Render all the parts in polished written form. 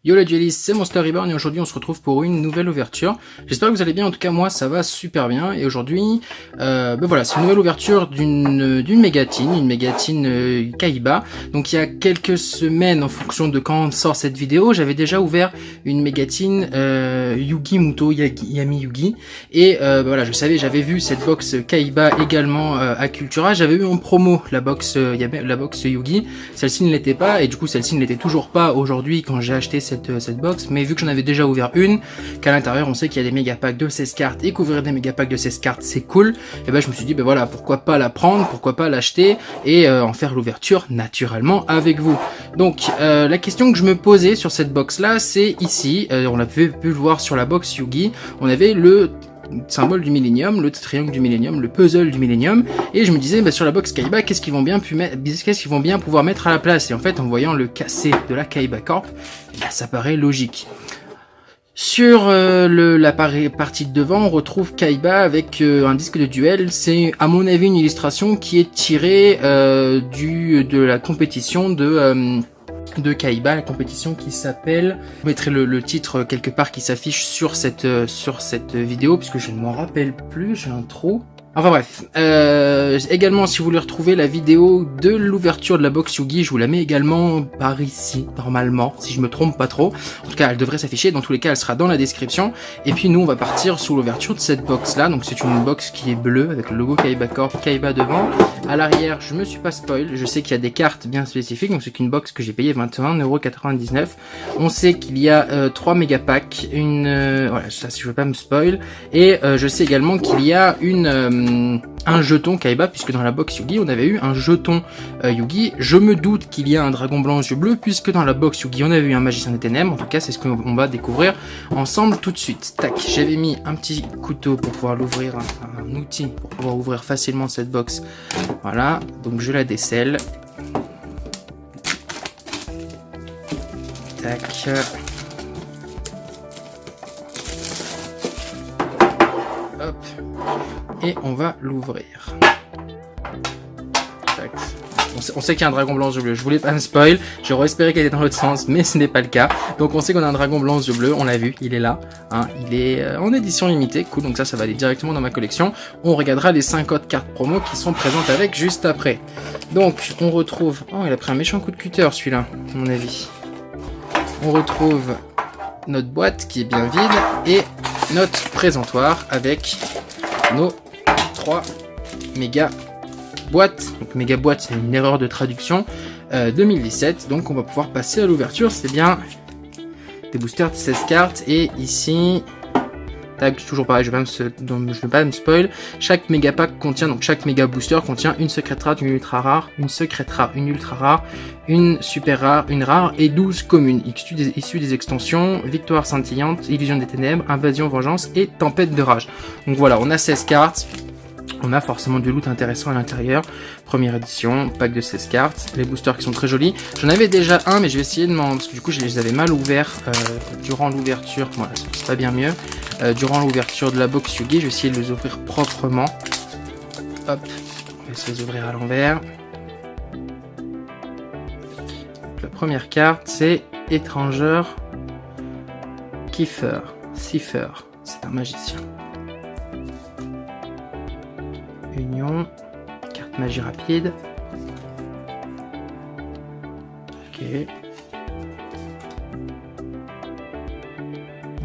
Yo la Duelist, c'est Monster Reborn et aujourd'hui on se retrouve pour une nouvelle ouverture. J'espère que vous allez bien, en tout cas moi ça va super bien et aujourd'hui voilà, c'est une nouvelle ouverture d'une mégatine Kaiba. Donc il y a quelques semaines, en fonction de quand sort cette vidéo, j'avais déjà ouvert une mégatine Yugi Muto Yami Yugi et voilà, je savais, j'avais vu cette box Kaiba également à Cultura, j'avais eu en promo la box Yugi, celle-ci ne l'était pas et du coup celle-ci ne l'était toujours pas aujourd'hui quand j'ai acheté cette box, mais vu que j'en avais déjà ouvert une, qu'à l'intérieur on sait qu'il y a des méga packs de 16 cartes et qu'ouvrir des méga packs de 16 cartes c'est cool, et ben je me suis dit ben voilà, pourquoi pas la prendre, pourquoi pas l'acheter et en faire l'ouverture naturellement avec vous. Donc la question que je me posais sur cette box là, c'est ici, on a pu le voir sur la box Yugi, on avait le symbole du Millennium, le triangle du Millennium, le puzzle du Millennium, et je me disais bah, sur la box Kaiba qu'est-ce qu'ils vont bien pouvoir mettre à la place, et en fait en voyant le cassé de la Kaiba Corp, bah, ça paraît logique. Sur la partie de devant, on retrouve Kaiba avec un disque de duel. C'est à mon avis une illustration qui est tirée de la compétition de Kaiba, la compétition qui s'appelle, je mettrai le titre quelque part qui s'affiche sur cette vidéo puisque je ne m'en rappelle plus, j'ai un trou. Enfin bref, également si vous voulez retrouver la vidéo de l'ouverture de la box Yugi, je vous la mets également par ici, normalement, si je me trompe pas trop. En tout cas, elle devrait s'afficher, dans tous les cas, elle sera dans la description. Et puis nous, on va partir sous l'ouverture de cette box là, donc c'est une box qui est bleue, avec le logo Kaiba Corp, Kaiba devant. À l'arrière, je me suis pas spoil, je sais qu'il y a des cartes bien spécifiques, donc c'est qu'une box que j'ai payé 21,99 €. On sait qu'il y a 3 méga packs, voilà, ça si je veux pas me spoil, et je sais également qu'il y a un jeton Kaiba, puisque dans la box Yugi on avait eu un jeton Yugi. Je me doute qu'il y a un dragon blanc aux yeux bleus, puisque dans la box Yugi on avait eu un magicien des ténèbres. En tout cas c'est ce qu'on va découvrir ensemble tout de suite. Tac, j'avais mis un petit couteau pour pouvoir l'ouvrir, un outil pour pouvoir ouvrir facilement cette box. Voilà, donc je la décèle. Tac. Hop. Et on va l'ouvrir. On sait qu'il y a un dragon blanc aux yeux bleus. Je voulais pas me spoil. J'aurais espéré qu'elle était dans l'autre sens, mais ce n'est pas le cas. Donc on sait qu'on a un dragon blanc aux yeux bleus. On l'a vu, il est là. Hein, il est en édition limitée. Cool, donc ça va aller directement dans ma collection. On regardera les 5 autres cartes promo qui sont présentes avec juste après. Donc on retrouve... Oh, il a pris un méchant coup de cutter celui-là, à mon avis. On retrouve notre boîte qui est bien vide et notre présentoir avec nos 3 méga boîtes. Donc méga boîte, c'est une erreur de traduction 2017. Donc on va pouvoir passer à l'ouverture. C'est bien des boosters de 16 cartes et ici tac, toujours pareil, je vais pas me spoil. Chaque méga pack contient, donc chaque méga booster contient une secrète rare, une ultra rare, une secrète rare, une ultra rare, une super rare, une rare et 12 communes issues des extensions Victoire scintillante, Illusion des ténèbres, Invasion vengeance et Tempête de rage. Donc voilà, on a 16 cartes. On a forcément du loot intéressant à l'intérieur. Première édition, pack de 16 cartes. Les boosters qui sont très jolis. J'en avais déjà un, mais je vais essayer de parce que du coup, je les avais mal ouverts durant l'ouverture. Voilà, c'est pas bien mieux. Durant l'ouverture de la box Yugi, je vais essayer de les ouvrir proprement. Hop, on va essayer de les ouvrir à l'envers. La première carte, c'est Étranger Cipher. C'est un magicien. Union, carte magie rapide. Ok.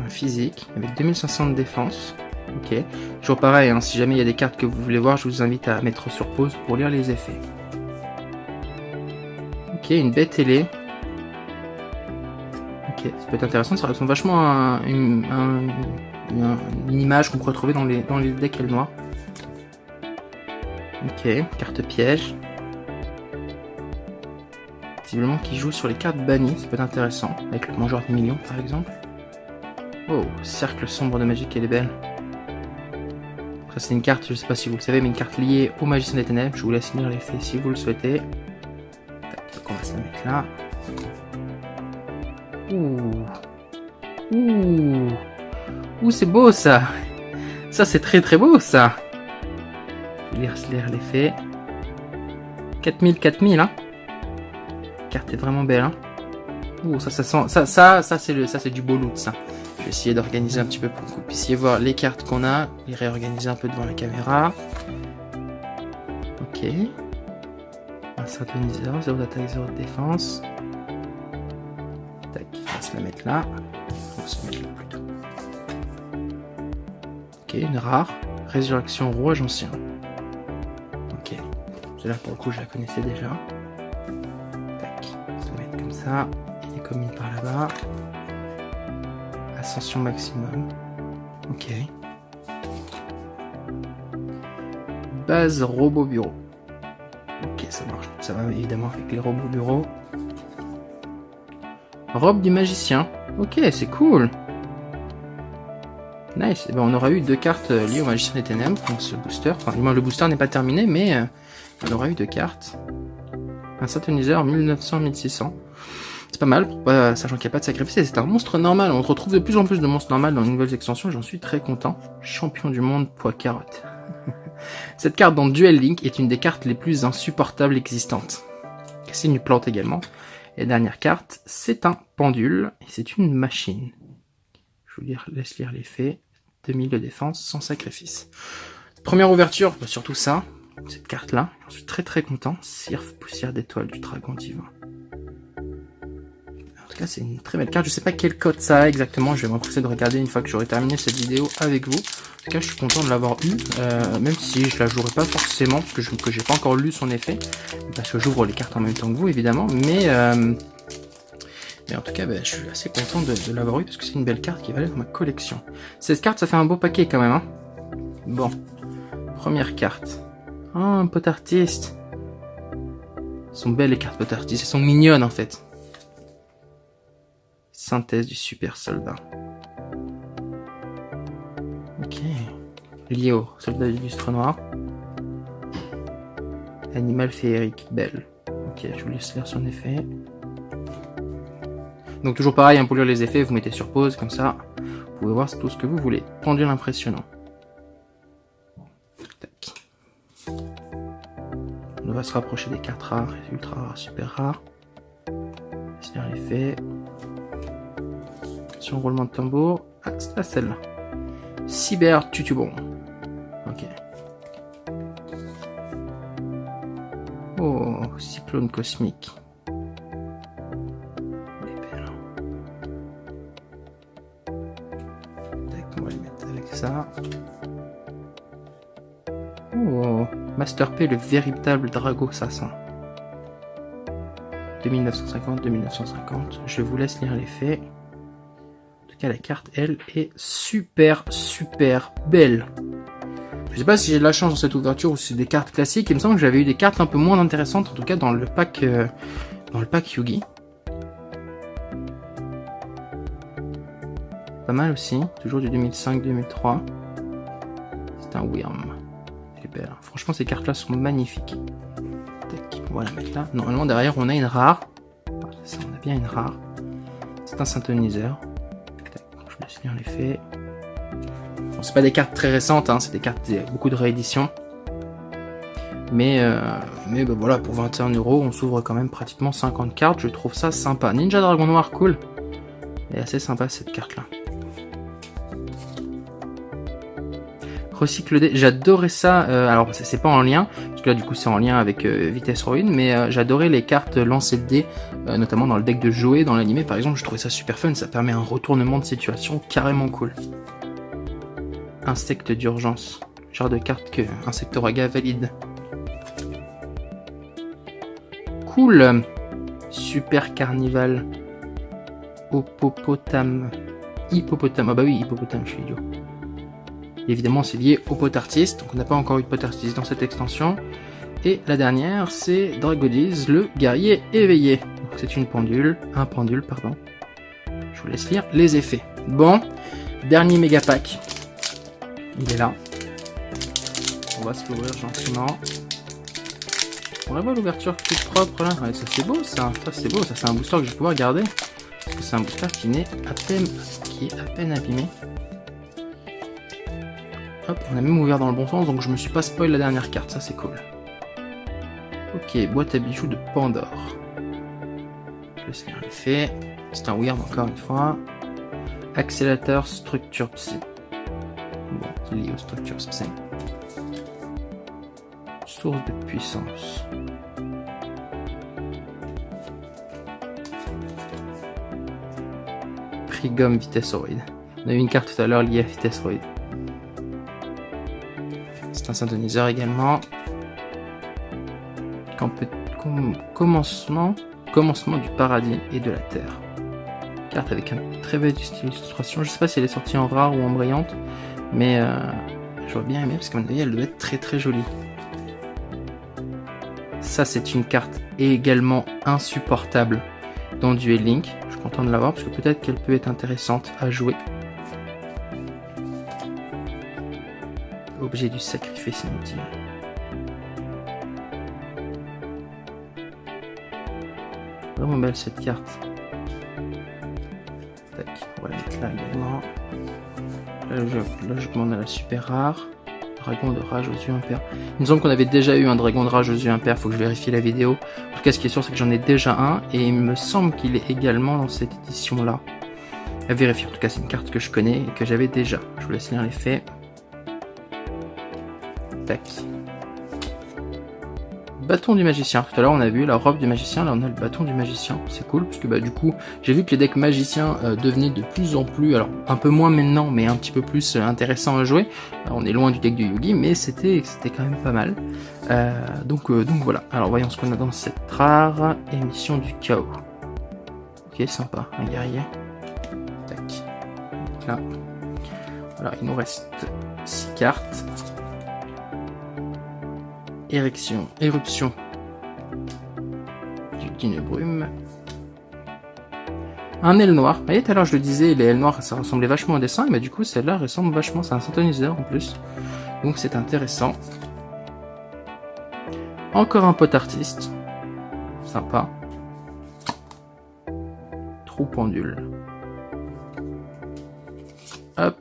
Un physique avec 2500 de défense. Ok. Toujours pareil, hein, si jamais il y a des cartes que vous voulez voir, je vous invite à mettre sur pause pour lire les effets. Ok, une baie télé. Ok, ça peut être intéressant, ça ressemble vachement à une image qu'on peut retrouver dans les decks noirs. Ok, carte piège. Visiblement qui joue sur les cartes bannies, ça peut être intéressant, avec le mangeur des millions par exemple. Oh, cercle sombre de magie, qu'elle est belle. Ça c'est une carte, je sais pas si vous le savez, mais une carte liée au magicien des ténèbres. Je vous laisse lire l'effet si vous le souhaitez. Donc on va se la mettre là. Ouh, c'est beau ça. Ça c'est très très beau ça. Je vais lire l'effet. 4000, hein. La carte est vraiment belle, hein. Ouh, ça sent, ça c'est du beau loot, ça. Je vais essayer d'organiser un petit peu pour que vous puissiez voir les cartes qu'on a, les réorganiser un peu devant la caméra. Ok. Un synthoniseur, 0 d'attaque, 0 de défense. Tac, on va se la mettre là. On va se mettre là plutôt. Ok, une rare. Résurrection rouage ancien. Ok. Celle-là pour le coup je la connaissais déjà. Tac, on va se la mettre comme ça. Et comme une par là-bas. Ascension maximum. Ok. Base robot bureau. Ok, ça marche. Ça va évidemment avec les robots bureaux. Robe du magicien. Ok, c'est cool. Nice. Et ben, on aura eu 2 cartes liées au magicien des ténèbres dans ce booster. Enfin, du moins, le booster n'est pas terminé, mais on aura eu 2 cartes. Un synthoniseur 1900-1600. C'est pas mal, sachant qu'il n'y a pas de sacrifice. C'est un monstre normal. On retrouve de plus en plus de monstres normaux dans les nouvelles extensions. J'en suis très content. Champion du monde, poids carotte. Cette carte dans Duel Link est une des cartes les plus insupportables existantes. C'est une plante également. Et dernière carte, c'est un pendule. Et c'est une machine. Je vous laisse lire l'effet. 2000 de défense sans sacrifice. Première ouverture, bah surtout ça. Cette carte-là. J'en suis très très content. Sirf, poussière d'étoile du dragon divin. En tout cas, c'est une très belle carte. Je sais pas quel code ça a exactement. Je vais m'empresser de regarder une fois que j'aurai terminé cette vidéo avec vous. En tout cas, je suis content de l'avoir eu. Même si je la jouerai pas forcément, parce que j'ai pas encore lu son effet. Parce que j'ouvre les cartes en même temps que vous, évidemment. Mais en tout cas, bah, je suis assez content de l'avoir eu parce que c'est une belle carte qui va aller dans ma collection. Cette carte, ça fait un beau paquet quand même. Hein. Bon. Première carte. Oh, un pot artiste. Elles sont belles les cartes pot artiste. Elles sont mignonnes en fait. Synthèse du super soldat. Ok. Lio, soldat du lustre noir. Animal féerique, belle. Ok, je vous laisse lire son effet. Donc toujours pareil, hein, pour lire les effets, vous mettez sur pause, comme ça, vous pouvez voir tout ce que vous voulez. Pendule impressionnant. Tac. On va se rapprocher des cartes rares, ultra rares, super rares. Laisse lire l'effet. Sur roulement de tambour. Ah, c'est pas celle-là. Cyber Tutubon. Ok. Oh, cyclone cosmique. On va les mettre avec ça. Oh, Master P, le véritable Drago Assassin. 2950-2950. Je vous laisse lire l'effet. En tout cas, la carte, elle, est super, super belle. Je sais pas si j'ai de la chance dans cette ouverture ou si c'est des cartes classiques. Il me semble que j'avais eu des cartes un peu moins intéressantes, en tout cas dans le pack Yugi. Pas mal aussi, toujours du 2005-2003. C'est un Wyrm. Super. Franchement, ces cartes-là sont magnifiques. Tac, on va la mettre là. Normalement, derrière, on a une rare. Ça, on a bien une rare. C'est un synthoniseur. Tac, je laisse lire l'effet. Bon, c'est pas des cartes très récentes, hein, c'est des cartes, beaucoup de rééditions. Mais bah, voilà, pour 21 €, on s'ouvre quand même pratiquement 50 cartes. Je trouve ça sympa. Ninja Dragon Noir, cool. Elle est assez sympa cette carte-là. Recycle dés, j'adorais ça. Alors c'est pas en lien, parce que là du coup c'est en lien avec Vitesse Ruine, mais j'adorais les cartes lancer de dés, notamment dans le deck de Joey dans l'animé par exemple. Je trouvais ça super fun, ça permet un retournement de situation carrément cool. Insecte d'urgence, genre de carte que Insectoraga valide. Cool. Super Carnival. Hippopotame. Ah bah oui, hippopotame, je suis idiot. Évidemment, c'est lié au pot artiste, donc on n'a pas encore eu de pot artiste dans cette extension. Et la dernière, c'est Dragodiz, le guerrier éveillé. C'est un pendule, pardon. Je vous laisse lire les effets. Bon, dernier méga pack. Il est là. On va se l'ouvrir gentiment. On va voir l'ouverture toute propre là. Ouais, ça c'est beau ça. Ça c'est beau, ça c'est un booster que je vais pouvoir garder. Parce que c'est un booster qui est à peine abîmé. Hop, on a même ouvert dans le bon sens, donc je me suis pas spoil la dernière carte, ça c'est cool. Ok, boîte à bijoux de Pandore. Je laisse lire l'effet. C'est un weird encore une fois. Accélérateur structure psy. Bon, c'est lié aux structures psy. Source de puissance. Prix gomme Vitesseroid. On a eu une carte tout à l'heure liée à Vitesseroid. C'est un synthoniseur également. Commencement du paradis et de la terre. Carte avec une très belle illustration. Je sais pas si elle est sortie en rare ou en brillante, mais j'aurais bien aimé parce qu'à mon avis elle doit être très très jolie. Ça c'est une carte également insupportable dans Duel Link. Je suis content de l'avoir parce que peut-être qu'elle peut être intéressante à jouer. Objet du sacrifice inutile. Vraiment belle cette carte. Tac, on va la mettre là également. Là je demande à la super rare. Dragon de rage aux yeux impairs. Il me semble qu'on avait déjà eu un dragon de rage aux yeux impairs, faut que je vérifie la vidéo. En tout cas ce qui est sûr c'est que j'en ai déjà un et il me semble qu'il est également dans cette édition là. À vérifier, en tout cas c'est une carte que je connais et que j'avais déjà. Je vous laisse lire les faits. Tac. Bâton du magicien. Tout à l'heure on a vu la robe du magicien, là on a le bâton du magicien. C'est cool parce que du coup j'ai vu que les decks magiciens devenaient de plus en plus, alors un peu moins maintenant mais un petit peu plus intéressant à jouer. On est loin du deck du Yugi mais c'était quand même pas mal. Donc voilà. Alors voyons ce qu'on a dans cette rare émission du chaos. Ok, sympa, un guerrier. Tac. Donc là. Voilà, il nous reste 6 cartes. Éruption d'une brume. Un aile noir. Vous voyez, tout à l'heure je le disais, les ailes noires ça ressemblait vachement au dessin, mais du coup celle-là ressemble vachement, c'est un synthoniseur en plus. Donc c'est intéressant. Encore un pot artiste. Sympa. Trou pendule. Hop.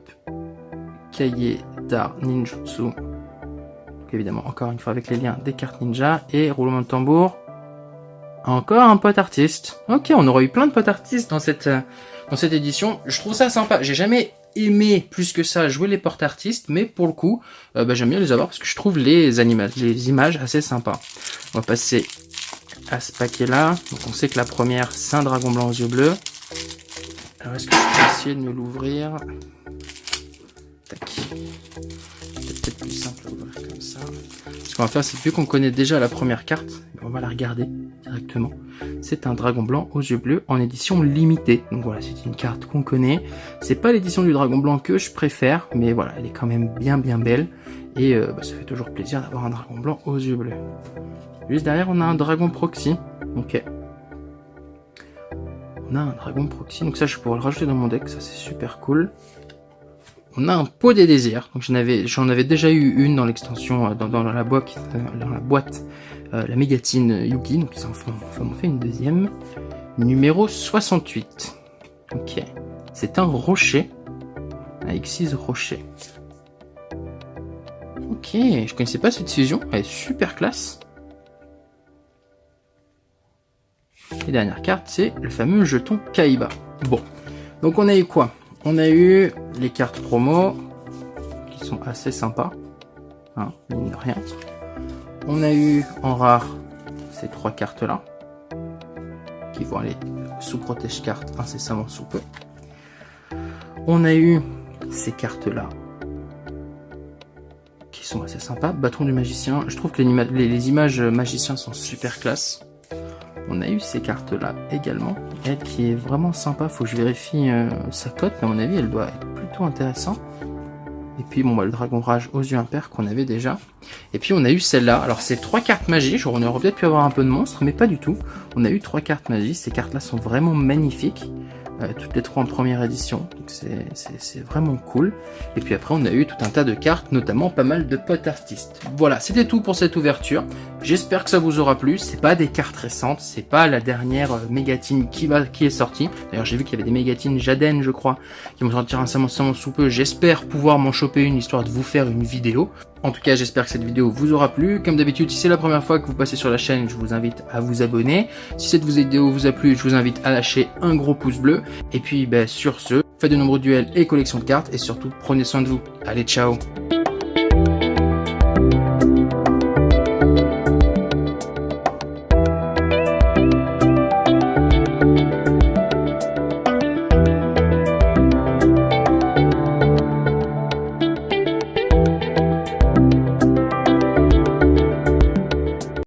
Cahier d'art ninjutsu. Évidemment, encore une fois avec les liens des cartes ninja et roulement de tambour. Encore un pote artiste. Ok, on aurait eu plein de potes artistes dans cette édition. Je trouve ça sympa. J'ai jamais aimé plus que ça jouer les portes artistes, mais pour le coup, j'aime bien les avoir parce que je trouve les images assez sympas. On va passer à ce paquet-là. Donc on sait que la première, c'est un dragon blanc aux yeux bleus. Alors est-ce que je peux essayer de me l'ouvrir? Tac. Peut-être plus simple à ouvrir comme ça. Ce qu'on va faire, c'est que vu qu'on connaît déjà la première carte, on va la regarder directement. C'est un dragon blanc aux yeux bleus en édition limitée. Donc voilà, c'est une carte qu'on connaît. C'est pas l'édition du dragon blanc que je préfère, mais voilà, elle est quand même bien belle. Et ça fait toujours plaisir d'avoir un dragon blanc aux yeux bleus. Juste derrière, on a un dragon proxy. Ok. On a un dragon proxy, donc ça je pourrais le rajouter dans mon deck, ça c'est super cool. On a un pot des désirs, donc j'en avais déjà eu une dans l'extension, dans la boîte, la mégatine Yugi, donc ça m'en fait une deuxième. Numéro 68. Ok. C'est un rocher, un Xyz rocher. Ok, je connaissais pas cette fusion, elle est super classe. Et dernière carte, c'est le fameux jeton Kaiba. Bon, donc on a eu quoi? On a eu les cartes promo, qui sont assez sympas, hein, mine de rien. On a eu en rare ces 3 cartes-là, qui vont aller sous protège carte incessamment sous peu. On a eu ces cartes-là, qui sont assez sympas. Bâton du magicien, je trouve que les images magiciens sont super classe. On a eu ces cartes là également, elle qui est vraiment sympa, faut que je vérifie sa cote, mais à mon avis elle doit être plutôt intéressante. Et puis bon le dragon rage aux yeux impairs qu'on avait déjà. Et puis on a eu celle-là, alors c'est 3 cartes magie, on aurait peut-être pu avoir un peu de monstres, mais pas du tout. On a eu 3 cartes magie, ces cartes là sont vraiment magnifiques. Toutes les 3 en première édition, donc c'est vraiment cool. Et puis après on a eu tout un tas de cartes, notamment pas mal de potes artistes. Voilà, c'était tout pour cette ouverture. J'espère que ça vous aura plu. C'est pas des cartes récentes, c'est pas la dernière mégatine qui est sortie. D'ailleurs j'ai vu qu'il y avait des mégatines Jaden je crois, qui vont sortir incessamment sous peu. J'espère pouvoir m'en choper une histoire de vous faire une vidéo. En tout cas, j'espère que cette vidéo vous aura plu. Comme d'habitude, si c'est la première fois que vous passez sur la chaîne, je vous invite à vous abonner. Si cette vidéo vous a plu, je vous invite à lâcher un gros pouce bleu. Et puis, sur ce, faites de nombreux duels et collections de cartes. Et surtout, prenez soin de vous. Allez, ciao!